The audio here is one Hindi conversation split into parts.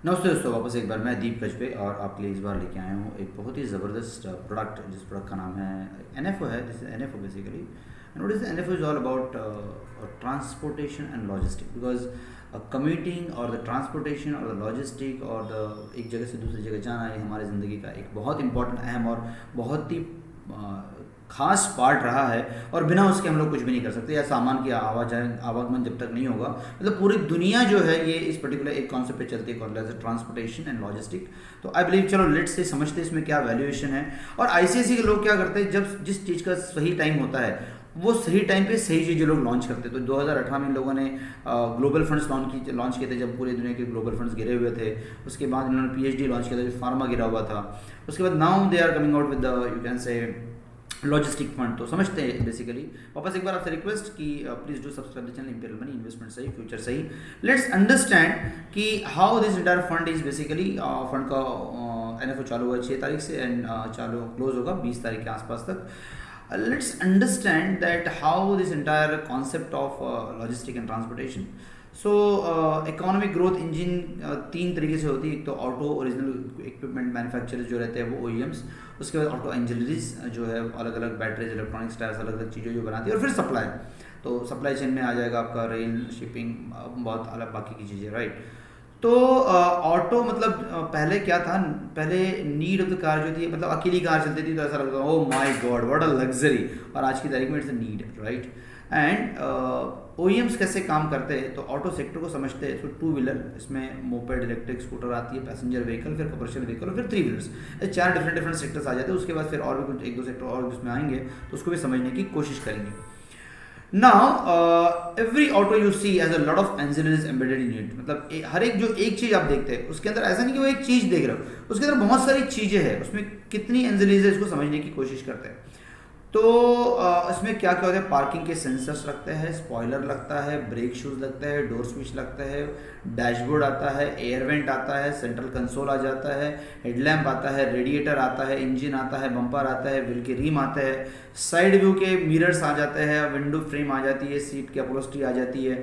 नमस्ते दोस्तों, वापस एक बार मैं दीप कचपे और आपके लिए इस बार लेके आया हूँ एक बहुत ही ज़बरदस्त प्रोडक्ट, जिस प्रोडक्ट का नाम है NFO है। This is NFO basically. And what is NFO is all about transportation and logistic, because commuting और द ट्रांसपोर्टेशन और द लॉजिस्टिक और द एक जगह से दूसरी जगह जाना, ये हमारी ज़िंदगी का एक बहुत इंपॉर्टेंट, अहम और बहुत ही खास पार्ट रहा है। और बिना उसके हम लोग कुछ भी नहीं कर सकते, या सामान की आवागमन जब तक नहीं होगा, मतलब पूरी दुनिया जो है ये इस पर्टिकुलर एक कॉन्सेप्ट पे चलती है, called as transportation and logistic. तो आई बिलीव, चलो लेट्स से समझते हैं इसमें क्या वैल्यूएशन है। और ICSE के लोग क्या करते हैं, जब जिस चीज़ का सही टाइम होता है वो सही टाइम पे सही चीज़ें लोग लॉन्च करते हैं। तो 2018 में इन लोगों ने ग्लोबल फंड्स लॉन्च किए थे, जब पूरी दुनिया के ग्लोबल फंड्स गिरे हुए थे। उसके बाद इन्होंने PhD लॉन्च किया था, जो फार्मा गिरा हुआ था। उसके बाद now they are coming out with the, you can say, logistic fund. तो समझते हैं बेसिकली। वापस एक बार आपसे रिक्वेस्ट कि please do subscribe the channel. Imperial money, investment सही, फ्यूचर सही। लेट्स अंडरस्टैंड कि how this entire fund is basically. Fund का NFO चालू हुआ 6 तारीख से एंड चालू क्लोज होगा 20 तारीख के आसपास तक। Let's understand that how this entire concept of logistic and transportation. So economic growth engine तीन तरीके से होती है। एक तो ऑटो ओरिजिनल इक्विपमेंट मैन्युफैक्चरर्स जो रहते हैं वो OEMs, उसके बाद ऑटो एंजिलरीज जो है अलग अलग बैटरीज, इलेक्ट्रॉनिक्स, टायर्स, अलग अलग चीज़ें जो बनाती है, और फिर सप्लाई। तो सप्लाई चेन में आ जाएगा आपका रेल, शिपिंग, बहुत अलग बाकी की चीज़ें, राइट। तो ऑटो मतलब पहले क्या था, पहले नीड ऑफ द कार जो थी, मतलब अकेली कार चलती थी तो ऐसा लगता था oh my God what a luxury, और आज की तारीख में it's a need, right. And OEMs कैसे काम करते हैं, तो ऑटो सेक्टर को समझते हैं। तो 2 व्हीलर, इसमें मोपेड, इलेक्ट्रिक स्कूटर आती है, पैसेंजर व्हीकल, फिर कमर्शियल व्हीकल, और फिर 3 व्हीलर्स। ये 4 डिफरेंट सेक्टर्स आ जाते हैं। उसके बाद फिर और भी कुछ 1-2 सेक्टर और भी उसमें आएंगे, तो उसको भी समझने की कोशिश करेंगे। Now every auto you see has a lot of ancillaries embedded in it। मतलब हर एक जो एक चीज़ आप देखते हैं उसके अंदर ऐसा नहीं कि वो एक चीज़ देख रहे हो, उसके अंदर बहुत सारी चीज़ें हैं। उसमें कितनी एंसिलरीज है इसको समझने की कोशिश करते हैं। तो इसमें क्या क्या होता है, पार्किंग के सेंसर्स लगते हैं, स्पॉइलर लगता है, ब्रेक शूज लगता है, डोर स्विच लगता है, डैशबोर्ड आता है, एयर वेंट आता है, सेंट्रल कंसोल आ जाता है, हेडलैम्प आता है, रेडिएटर आता है, इंजन आता है, बम्पर आता है, व्हील के रिम आते हैं, साइड व्यू के मिरर्स आ जाते हैं, विंडो फ्रेम आ जाती है, सीट की अपहोल्स्ट्री आ जाती है,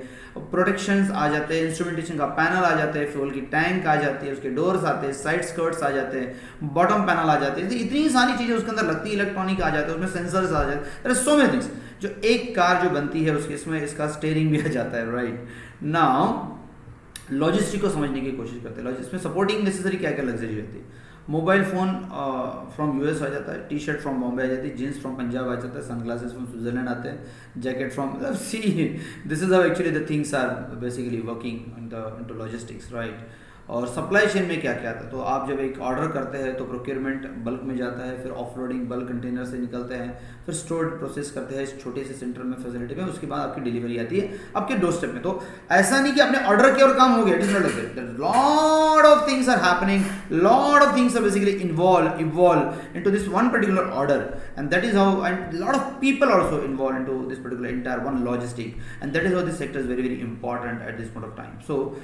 प्रोटेक्शंस आ जाते हैं, इंस्ट्रूमेंटेशन का पैनल आ जाते हैं, फ्यूल की टैंक आ जाती है, उसके डोर्स आते हैं, साइड स्कर्ट्स आ जाते हैं, बॉटम पैनल आ जाते हैं। तो इतनी सारी चीज़ें उसके अंदर लगती है, इलेक्ट्रॉनिक आ जाते हैं, उसमें सेंसर्स आ जाते हैं, सो मेनी थिंग्स। जो एक कार जो बनती है उसके इसमें इसका स्टीयरिंग भी आ जाता है, राइट। नाउ लॉजिस्टिक को समझने की कोशिश करते हैं। इसमें सपोर्टिंग नेसेसरी क्या क्या लग्जरी रहती है। मोबाइल फ़ोन फ्रॉम US आ जाता है, टी-शर्ट फ्रॉम बॉम्बे आ जाती है, जीन्स फ्रॉम पंजाब आ जाता है, सनग्लासेस फ्रॉम स्विट्जरलैंड आते हैं, जैकेट फ्रॉम, मतलब see this is how actually the things are basically working into logistics, right. और सप्लाई चेन में क्या क्या आता है, तो आप जब एक ऑर्डर करते हैं तो प्रोक्योरमेंट बल्क में जाता है, फिर ऑफलोडिंग बल्क कंटेनर से निकलते हैं, फिर स्टोर प्रोसेस करते हैं इस छोटे से सेंटर में, फैसिलिटी में, उसके बाद आपकी डिलीवरी आती है आपके डोर स्टेप में। तो ऐसा नहीं कि आपने ऑर्डर किया और काम हो गया, it is not like that. Lot of things are happening, lot of things are basically involve into this one particular order, and that is how, and lot of people also involve into this particular entire one logistic, and that is how this sector is very very important at this point of time. So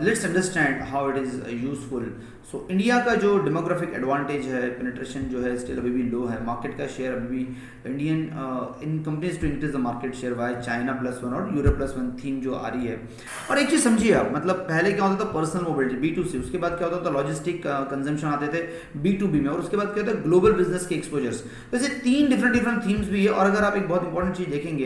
let's understand how it is useful. So India का जो डेमोग्राफिक एडवांटेज है, पेनिट्रेशन जो है स्टिल अभी भी लो है, मार्केट का शेयर अभी भी Indian in companies to increase the market share by China +1 और यूरोप +1 थीम जो आ रही है। और एक चीज़ समझिए आप, मतलब पहले क्या होता था, पर्सनल मोबिलिटी B2C, उसके बाद क्या होता था, लॉजिस्टिक कंजम्पशन आते थे B2B में, और उसके बाद क्या होता है, ग्लोबल बिजनेस के एक्सपोजर्स। वैसे 3 डिफरेंट थीम्स भी है। और अगर आप एक बहुत इंपॉर्टेंट चीज़ देखेंगे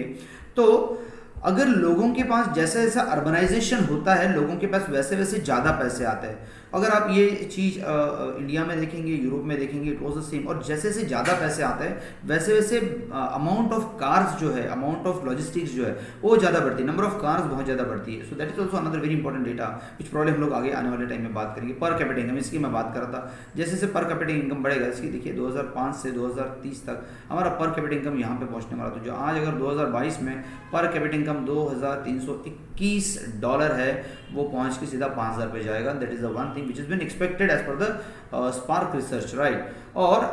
तो अगर लोगों के पास जैसा जैसा अर्बनाइजेशन होता है, लोगों के पास वैसे वैसे ज़्यादा पैसे आते हैं। अगर आप ये चीज़ इंडिया में देखेंगे, यूरोप में देखेंगे, इट वॉज द सेम। और जैसे जैसे ज़्यादा पैसे आते हैं वैसे वैसे अमाउंट ऑफ कार्स जो है, अमाउंट ऑफ लॉजिस्टिक्स जो है वो ज़्यादा बढ़ती है, नंबर ऑफ कार्स बहुत ज़्यादा बढ़ती है। So that is also another very important data, which problem हम लोग आगे आने वाले टाइम में बात करेंगे। पर कैपिटा इनकम, इसकी मैं बात कर रहा था, जैसे जैसे पर कैपिटा इनकम बढ़ेगा, इसकी देखिए 2005 से 2030 तक हमारा पर कैपिटा इनकम यहाँ पे पहुँचने वाला। तो जो आज अगर 2022 में पर कैपिटा इनकम $2321 है, वो पहुंच के सीधा 5000 पे जाएगा। That is the one thing which is been expected as per the spark research, right. और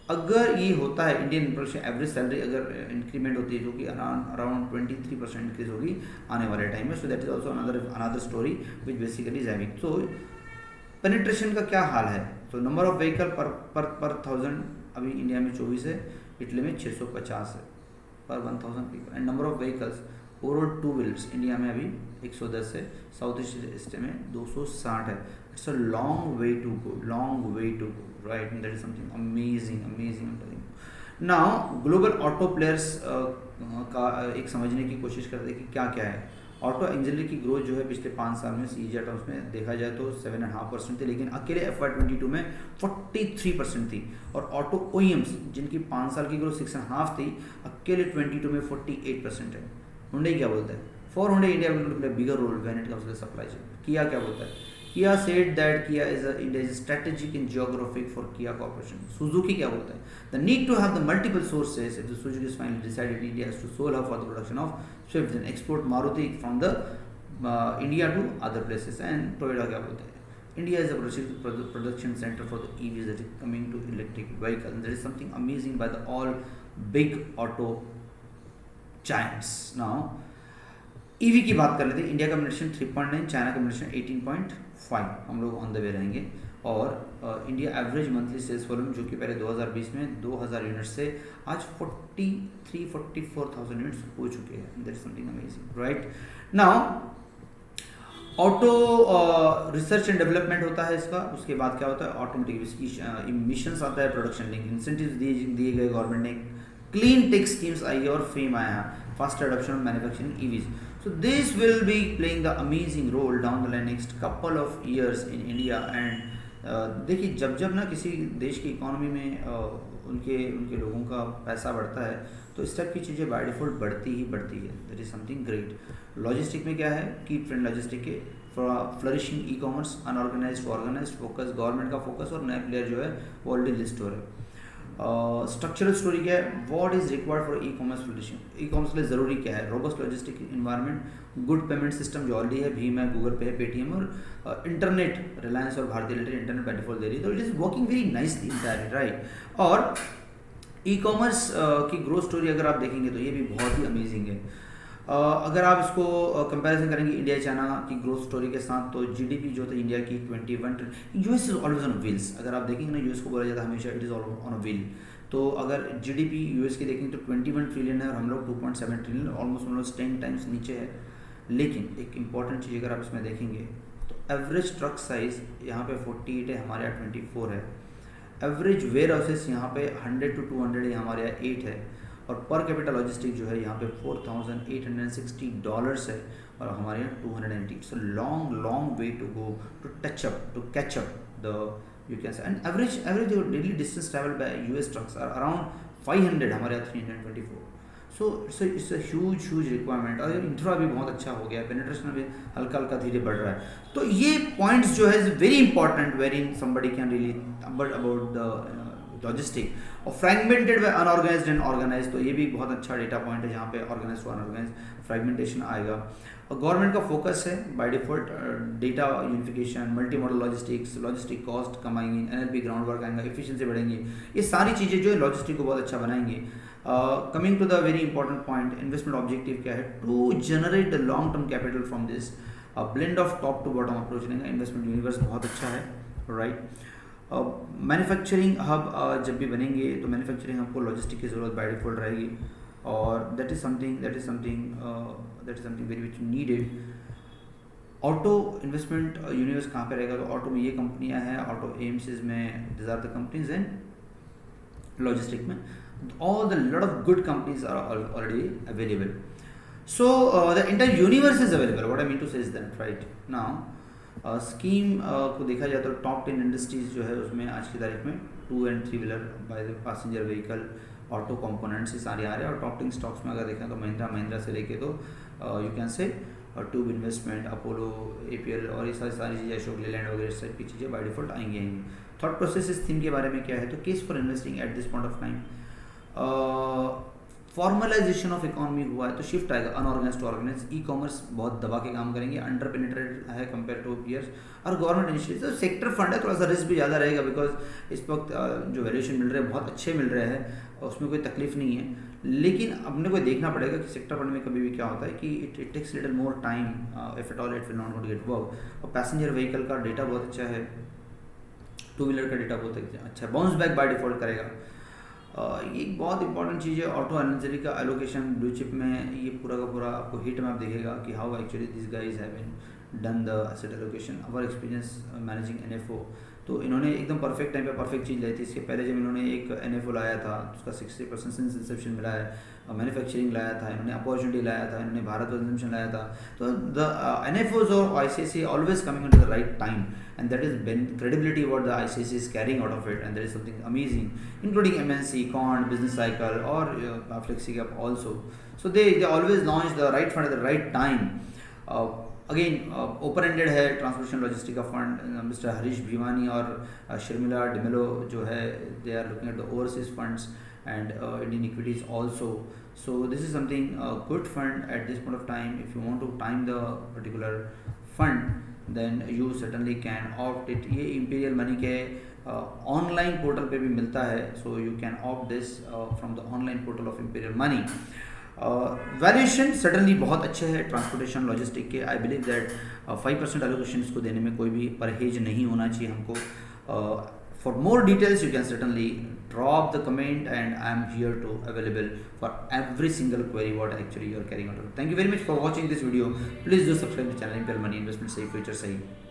अगर ये होता है, इंडियन प्रोडक्शन एवरेज सैलरी अगर इंक्रीमेंट होती है, जो कि अराउंड 23% इंक्रीज होगी आने वाले टाइम में। So that is also another story which basically is having. So penetration का क्या हाल है, तो नंबर ऑफ व्हीकल पर 1000 अभी इंडिया में 24 है, इटली में 650 है पर 1000 people, and number of vehicles overall two wheelers India में अभी 110 है, साउथ ईस्ट एशिया में 260 है. It's a long way to go, long way to go, right. That is something amazing, amazing. Now global auto players का एक समझने की कोशिश करते हैं कि क्या क्या है. ऑटो एंजिनरी की ग्रोथ जो है पिछले 5 साल में सीजीआई टर्म्स में देखा जाए तो 7.5% थी, लेकिन अकेले FY22 में 43% थी. और ऑटो ओईएम्स जिनकी 5 साल की ग्रोथ 6.5 थी, अकेले 22 में 48% है. हुंडई क्या बोलता है? For Hyundai India will play bigger role when it comes to the supply chain. Kia क्या बोलता है? Kia said that Kia is India is strategic and geographic for Kia Corporation. Suzuki क्या बोलता है? The need to have the multiple sources if the Suzuki is finally decided India is to sole hub for the production of Swift and export Maruti from the India to other places. And Toyota क्या बोलता है? India is a production center for the EVs that is coming to electric vehicles. And there is something amazing by the all big auto giants. Now EV की बात कर लेते हैं. इंडिया का मिशन 3.9, चाइना का मिशन 18.5. हम लोग ऑन द वे रहेंगे. और India average monthly sales volume जो कि पहले 2020 में 2000 यूनिट्स से आज 43-44,000 यूनिट्स हो चुके हैं. That is something amazing, right. Now auto research and development होता है इसका. उसके बाद क्या होता है? ऑटोमेटिक इसकी इमिशंस आता है, प्रोडक्शन लिंक इंसेंटिव्स दिए गए गवर्नमेंट ने, क्लीन टेक स्कीम्स आई है और फेम आया है, faster adoption of manufacturing EVs. So this will be playing the amazing role down the line next couple of years in India. And देखिए जब ना किसी देश की इकोनॉमी में उनके लोगों का पैसा बढ़ता है तो इस टाइप की चीज़ें बाय डिफॉल्ट बढ़ती ही बढ़ती है. That is something great. Logistic में क्या है? की ट्रेंड लॉजिस्टिक के flourishing e commerce, unorganized organized, focus government का फोकस और नए प्लेयर जो है वो ऑलरेडी लिस्ट हो रहे हैं. स्ट्रक्चरल स्टोरी क्या है? What is required for e commerce flourishing. E commerce के लिए ज़रूरी क्या है? Robust logistic environment, good payment system जो ऑलरेडी है, भीम है, गूगल पे है, पेटीएम, और इंटरनेट रिलायंस और भारतीय एयरटेल इंटरनेट बाय डिफॉल्ट दे रही है. तो it is working very nicely in that, right. और ई कॉमर्स की ग्रोथ स्टोरी अगर आप देखेंगे तो ये भी बहुत ही अमेजिंग है. अगर आप इसको कंपैरिजन करेंगे इंडिया चाइना की ग्रोथ स्टोरी के साथ तो जीडीपी जो था इंडिया की 21. US is always on wheels. अगर आप देखेंगे ना यूएस को बोला जाता है हमेशा it is on a wheel. तो अगर जीडीपी यूएस की देखेंगे तो 21 ट्रिलियन है और हम लोग 2.7 ट्रिलियन, ऑलमोस्ट हम लोग 10 टाइम्स नीचे है. लेकिन एक इंपॉर्टेंट चीज़ अगर आप इसमें देखेंगे तो एवरेज ट्रक साइज़ यहाँ पे 48 है, हमारे यहाँ 24 है. एवरेज वेयर हाउसेस यहाँ पे 100 to 200 है, हमारे यहाँ 8 है. और पर कैपिटल लॉजिस्टिक जो है यहाँ पे $4,860 है और हमारे यहाँ 280. It's a long way to go to catch up the you can say. And average daily distance travel by US trucks are around 500, हमारे यहाँ 324. So it's a huge requirement. और इंफ्रा भी बहुत अच्छा हो गया है, पेनिट्रेशन भी हल्का धीरे बढ़ रहा है. तो ये पॉइंट्स जो है is very important wherein somebody can really about the logistic. और फ्रैगमेंटेड व अनऑर्गेनाइज्ड एंड ऑर्गेनाइज्ड, तो ये भी बहुत अच्छा डेटा पॉइंट है जहाँ पे ऑर्गेनाइज्ड टू अनऑर्गेनाइज्ड फ्रैगमेंटेशन आएगा. और गवर्नमेंट का फोकस है by default data unification, multi modal logistic cost कम आएंगी, एनएलपी ग्राउंड वर्क आएगा, एफिशिएंसी बढ़ेंगी. ये सारी चीज़ें जो है लॉजिस्टिक को बहुत अच्छा बनाएंगे. Coming to the very important point, investment objective क्या है? To generate the long term capital from this blend of top to bottom approach रहेगा. इन्वेस्टमेंट यूनिवर्स बहुत अच्छा है, राइट. मैन्युफैक्चरिंग हब जब भी बनेंगे तो मैन्युफैक्चरिंग हब को लॉजिस्टिक की ज़रूरत बाय डिफॉल्ट रहेगी. और that is something very which needed. Auto investment universe कहाँ पे रहेगा? तो ऑटो में ये कंपनियां हैं, ऑटो एएमसीज में this are the companies and logistic में all the lot of good companies are already available. So the entire universe is available. What I mean to say is that right now scheme को देखा जाए तो टॉप 10 इंडस्ट्रीज जो है उसमें आज की तारीख में 2 and 3 wheeler by the passenger vehicle, auto components से सारे आ रहे हैं. और टॉप 10 स्टॉक्स में अगर देखें तो महिंद्रा से लेके तो यू कैन से ट्यूब इन्वेस्टमेंट, अपोलो, एपीएल और ये सारी चीज़ें, अशोक लेलैंड वगैरह इस टाइप की चीज़ें बाय डिफॉल्ट आएंगी. थॉट प्रोसेस इस थीम के बारे में क्या है? तो case for investing at this point of time. Formalization of economy हुआ है तो शिफ्ट आएगा unorganize to organize. E commerce बहुत दबा के काम करेंगे, अंडर पेनिट्रेटेड है कंपेयर टू पीयर्स. और गवर्नमेंट इनिशिएटिव, सेक्टर फंड है, थोड़ा सा रिस्क भी ज़्यादा रहेगा बिकॉज इस वक्त जो वैल्यूएशन मिल रहे हैं बहुत अच्छे मिल रहे हैं, उसमें कोई तकलीफ नहीं है. लेकिन अपने को देखना पड़ेगा कि सेक्टर फंड में कभी भी क्या होता है कि it takes little more time if at all it will not got get work. और पैसेंजर व्हीकल का डेटा बहुत अच्छा है, टू व्हीलर का डेटा बहुत अच्छा है, बाउंस बैक बाय डिफॉल्ट करेगा. ये एक बहुत इंपॉर्टेंट चीज़ है, ऑटो एनर्जी का एलोकेशन ब्लू चिप में। ये पूरा का पूरा आपको हीट मैप दिखेगा कि how actually this guys have been done the asset allocation, our experience managing NFO. तो इन्होंने एकदम परफेक्ट टाइम पे परफेक्ट चीज़ लाई थी। इसके पहले जब इन्होंने एक एनएफओ लाया था उसका 60% सिंस इंसेप्शन मिला है, मैन्युफैक्चरिंग लाया था इन्होंने, अपॉर्चुनिटी लाया था इन्होंने, भारत कंजम्पशन लाया था। तो द एनएफओज और ICICI always coming at the right time, and that is credibility what the ICICI is carrying out of it, and that is something amazing, including MNC, Quant, Business Cycle, or FlexiCap also. So they always launch the right fund at the right time. uh, Again, open-ended है ट्रांसपोर्टेशन लॉजिस्टिक का फंड। मिस्टर हरीश भिवानी और शर्मिला डिमेलो जो है, they are looking at the overseas funds and Indian equities also. So this is something good fund at this point of time. If you want to time the particular fund then you certainly can opt it. ये imperial money के ऑनलाइन पोर्टल पे भी मिलता है, so you can opt this from the online portal of imperial money. Valuation suddenly बहुत अच्छे हैं ट्रांसपोर्टेशन लॉजिस्टिक के। आई बिलीव दैट 5% एलोकेशन इसको देने में कोई भी परहेज नहीं होना चाहिए हमको। For more details, you can certainly drop the comment, and I am here to available for every single query what actually you are carrying out. Thank you very much for watching this video. Please do subscribe to the channel Imperial Money Investment Safe Future Sahi.